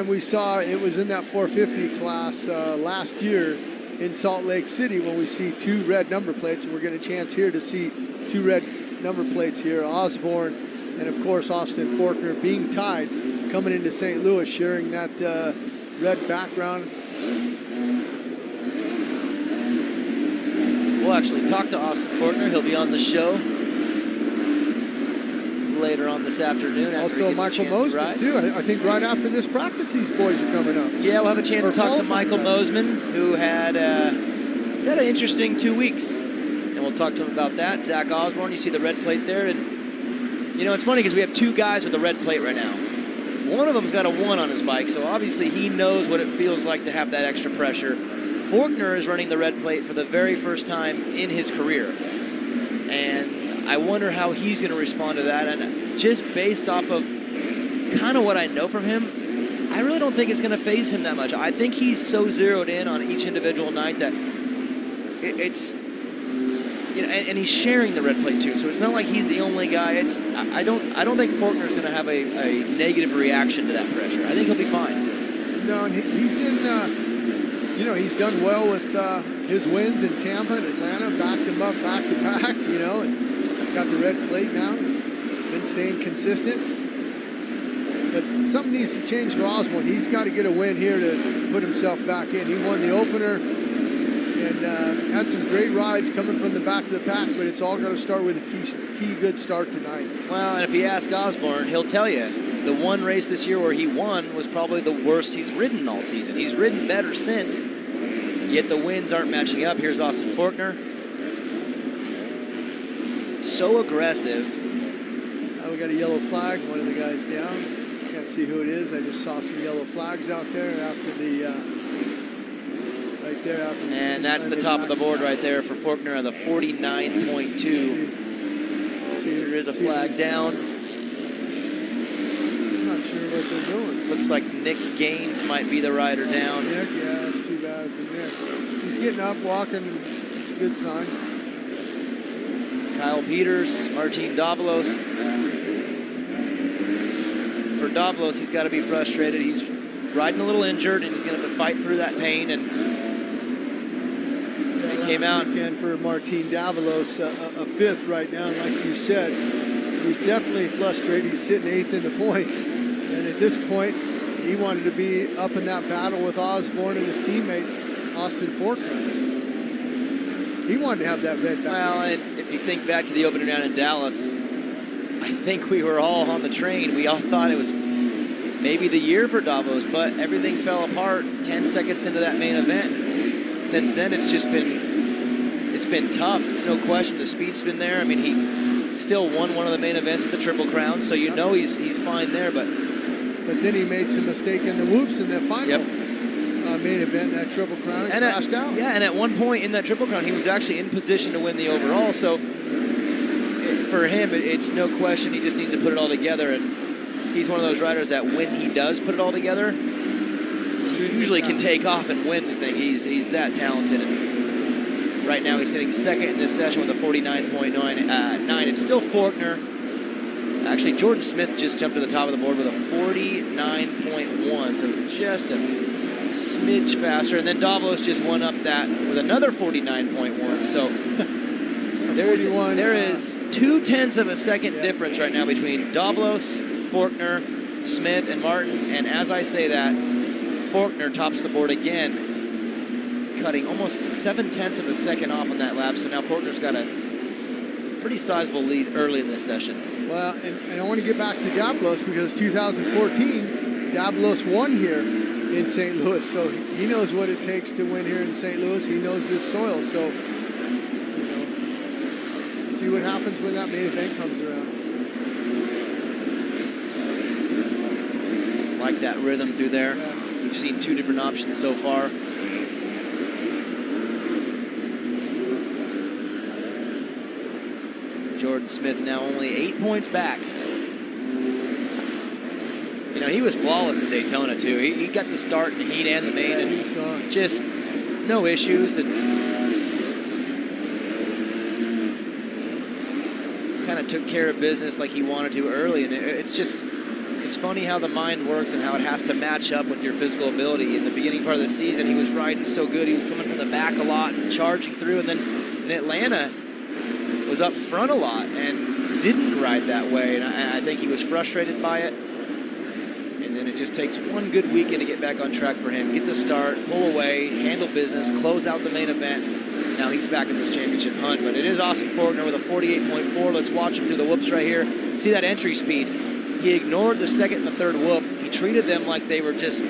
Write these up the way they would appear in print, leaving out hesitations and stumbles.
We saw it was in that 450 class last year in Salt Lake City when we see 2 red number plates, and we're getting a chance here to see 2 red number plates here. Osborne and of course Austin Faulkner being tied coming into St. Louis, sharing that red background. We'll actually talk to Austin Faulkner. He'll be on the show later on this afternoon. Also Michael Mosman too. I think right after this practice these boys are coming up. Yeah, we'll have a chance to talk to Michael Mosman, who had he's had an interesting 2 weeks, and we'll talk to him about that. Zach Osborne, you see the red plate there, and you know it's funny because we have 2 guys with the red plate right now. One of them's got a 1 on his bike, so obviously he knows what it feels like to have that extra pressure. Faulkner is running the red plate for the very first time in his career, and I wonder how he's going to respond to that. And just based off of kind of what I know from him, I really don't think it's going to faze him that much. I think he's so zeroed in on each individual night that it's, you know, and he's sharing the red plate too. So it's not like he's the only guy. I don't think Faulkner's going to have a negative reaction to that pressure. I think he'll be fine. No, and he's in. You know, he's done well with his wins in Tampa and Atlanta, backed him up back to back. You know, and got the red plate now. Been staying consistent. But something needs to change for Osborne. He's got to get a win here to put himself back in. He won the opener and had some great rides coming from the back of the pack, but it's all got to start with a key good start tonight. Well, and if you ask Osborne, he'll tell you the one race this year where he won was probably the worst he's ridden all season. He's ridden better since, yet the wins aren't matching up. Here's Austin Faulkner. So aggressive. We got a yellow flag, one of the guys down. Can't see who it is. I just saw some yellow flags out there after the, right there after the. And that's the top of the board right there for Faulkner on the 49.2. There is a flag down. I'm not sure what they're doing. Looks like Nick Gaines might be the rider down. Nick, yeah, that's too bad for Nick. He's getting up, walking. It's a good sign. Kyle Peters, Martin Davalos. For Davalos, he's got to be frustrated. He's riding a little injured, and he's going to have to fight through that pain. And he came out again for Martin Davalos, a 5th right now. Like you said, he's definitely frustrated. He's sitting 8th in the points, and at this point, he wanted to be up in that battle with Osborne and his teammate Austin Faulkner. He wanted to have that red back. Well, and if you think back to the opener down in Dallas, I think we were all on the train. We all thought it was maybe the year for Davalos, but everything fell apart 10 seconds into that main event. Since then, it's been tough. It's no question. The speed's been there. I mean, he still won one of the main events at the Triple Crown, so you know he's fine there. But then he made some mistake in the whoops in the final. Main event, that Triple Crown, and crashed out. Yeah, and at one point in that Triple Crown, he was actually in position to win the overall. So for him, it's no question. He just needs to put it all together. And he's one of those riders that when he does put it all together, he usually can take off and win the thing. He's that talented. And right now, he's sitting 2nd in this session with a 49.9. It's still Faulkner. Actually, Jordan Smith just jumped to the top of the board with a 49.1. So just a smidge faster, and then Davalos just won up that with another 49.1. So there is 0.2 of a second difference right now between Davalos, Faulkner, Smith, and Martin. And as I say that, Faulkner tops the board again, cutting almost 0.7 of a second off on that lap. So now Faulkner's got a pretty sizable lead early in this session. Well, and I want to get back to Davalos because 2014, Davalos won here in St. Louis, so he knows what it takes to win here in St. Louis. He knows this soil, so you know, see what happens when that main event comes around. Like that rhythm through there. Yeah. We've seen 2 different options so far. Jordan Smith now only 8 points back. You know, he was flawless in Daytona, too. He got the start in the heat and the main, and just no issues, and kind of took care of business like he wanted to early. And it's It's funny how the mind works and how it has to match up with your physical ability. In the beginning part of the season, he was riding so good. He was coming from the back a lot and charging through. And then in Atlanta, was up front a lot and didn't ride that way. And I think he was frustrated by it. And then it just takes one good weekend to get back on track for him. Get the start, pull away, handle business, close out the main event. Now he's back in this championship hunt. But it is Austin Faulkner with a 48.4. Let's watch him through the whoops right here. See that entry speed. He ignored the second and the third whoop. He treated them like they were just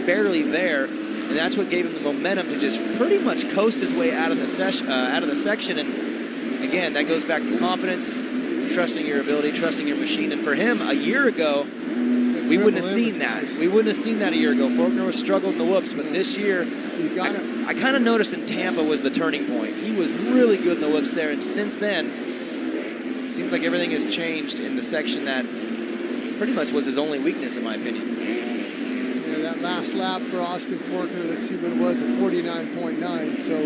barely there. And that's what gave him the momentum to just pretty much coast his way out of the section. And again, that goes back to confidence, trusting your ability, trusting your machine. And for him, a year ago, we wouldn't have seen that. We wouldn't have seen that a year ago. Faulkner was struggled in the whoops, but this year, I kind of noticed in Tampa was the turning point. He was really good in the whoops there, and since then, it seems like everything has changed in the section that pretty much was his only weakness, in my opinion. Yeah, that last lap for Austin Faulkner, let's see what it was, a 49.9. So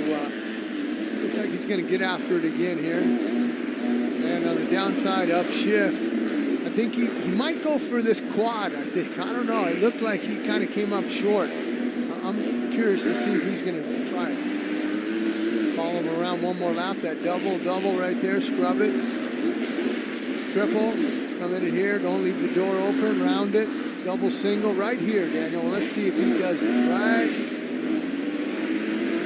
looks like he's going to get after it again here. And on the downside, upshift. I think he might go for this quad, I think. I don't know. It looked like he kind of came up short. I'm curious to see if he's going to try it. Follow him around one more lap. That double right there. Scrub it. Triple. Come in here. Don't leave the door open. Round it. Double single right here, Daniel. Let's see if he does this right.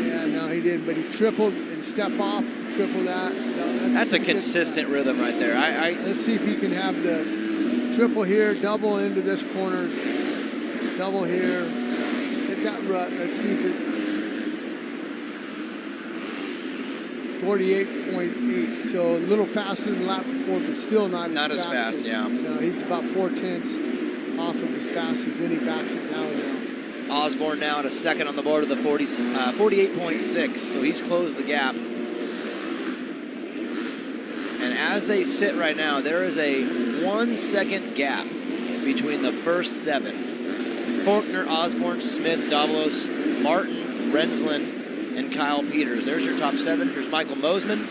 Yeah, no, he didn't. But he tripled and step off. Triple that. No, that's a consistent rhythm right there. Let's see if he can have the triple here, double into this corner, double here, hit that rut. Let's see if it. 48.8, so a little faster than the lap before, but still not as fast. Yeah. No, he's about 0.4 off of as fast as then he backs it down now. Osborne now at a second on the board of the 48.6, so he's closed the gap. And as they sit right now, there is a 1 second gap between the first 7. Faulkner, Osborne, Smith, Davalos, Martin, Rensland, and Kyle Peters. There's your top 7. Here's Michael Mosman,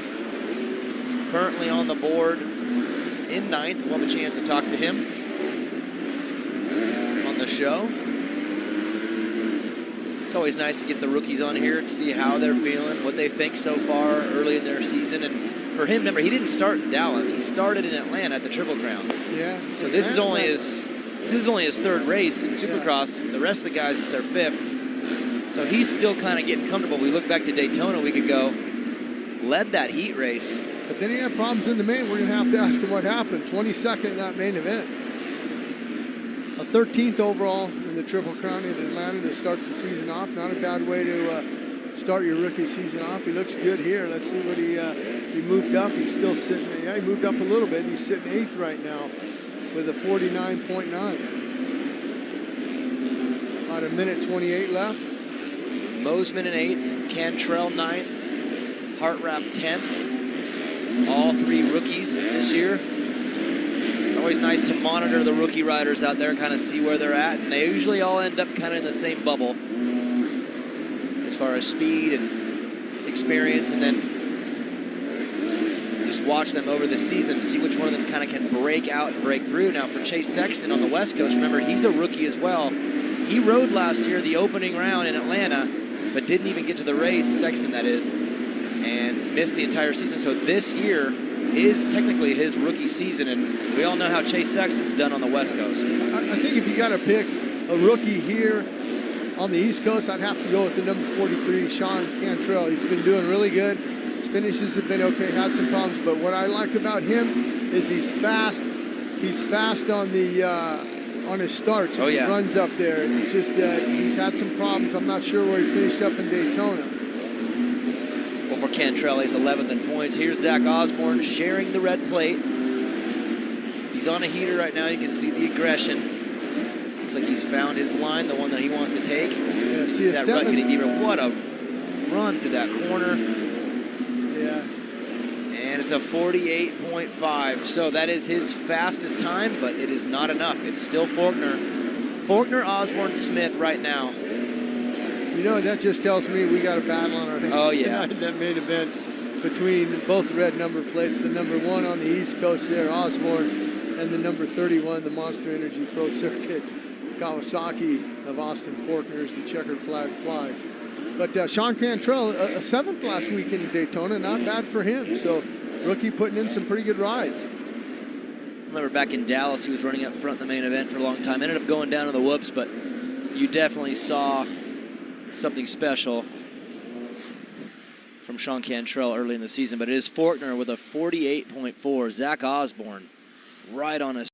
currently on the board in 9th. We'll have a chance to talk to him on the show. It's always nice to get the rookies on here to see how they're feeling, what they think so far early in their season. And for him, remember, he didn't start in Dallas. He started in Atlanta at the Triple Crown. Yeah. So this is only his third race in Supercross. Yeah. The rest of the guys, it's their 5th. So he's still kind of getting comfortable. We look back to Daytona a week ago, led that heat race. But then he had problems in the main. We're going to have to ask him what happened. 22nd in that main event. A 13th overall in the Triple Crown in Atlanta to start the season off. Not a bad way to start your rookie season off. He looks good here. Let's see what he moved up. He's still sitting. Yeah, he moved up a little bit. He's sitting 8th right now with a 49.9. About a minute 28 left. Mosman in 8th, Cantrell 9th, Hartraff 10th. All 3 rookies this year. It's always nice to monitor the rookie riders out there, kind of see where they're at, and they usually all end up kind of in the same bubble as far as speed and experience, and then just watch them over the season and see which one of them kind of can break out and break through. Now for Chase Sexton on the West Coast, remember, he's a rookie as well. He rode last year the opening round in Atlanta, but didn't even get to the race, Sexton that is, and missed the entire season. So this year is technically his rookie season, and we all know how Chase Sexton's done on the West Coast. I think if you got to pick a rookie here on the East Coast, I'd have to go with the number 43, Sean Cantrell. He's been doing really good. His finishes have been okay, had some problems, but what I like about him is he's fast. He's fast on the on his starts. Oh, yeah. He runs up there. It's just he's had some problems. I'm not sure where he finished up in Daytona. Well, for Cantrell, he's 11th in points. Here's Zach Osborne sharing the red plate. He's on a heater right now. You can see the aggression. Looks like he's found his line, the one that he wants to take. Yeah, see that rut getting deeper. What a run through that corner. Yeah. And it's a 48.5. So that is his fastest time, but it is not enough. It's still Faulkner. Faulkner, Osborne, Smith right now. You know, that just tells me we got a battle on our hands. Oh, yeah. In that main event between both red number plates, the number 1 on the East Coast there, Osborne, and the number 31, the Monster Energy Pro Circuit, Kawasaki of Austin Faulkner's, the checkered flag flies. But Sean Cantrell, a 7th last week in Daytona, not bad for him. So rookie putting in some pretty good rides. I remember back in Dallas, he was running up front in the main event for a long time. Ended up going down to the whoops, but you definitely saw something special from Sean Cantrell early in the season. But it is Faulkner with a 48.4. Zach Osborne right on his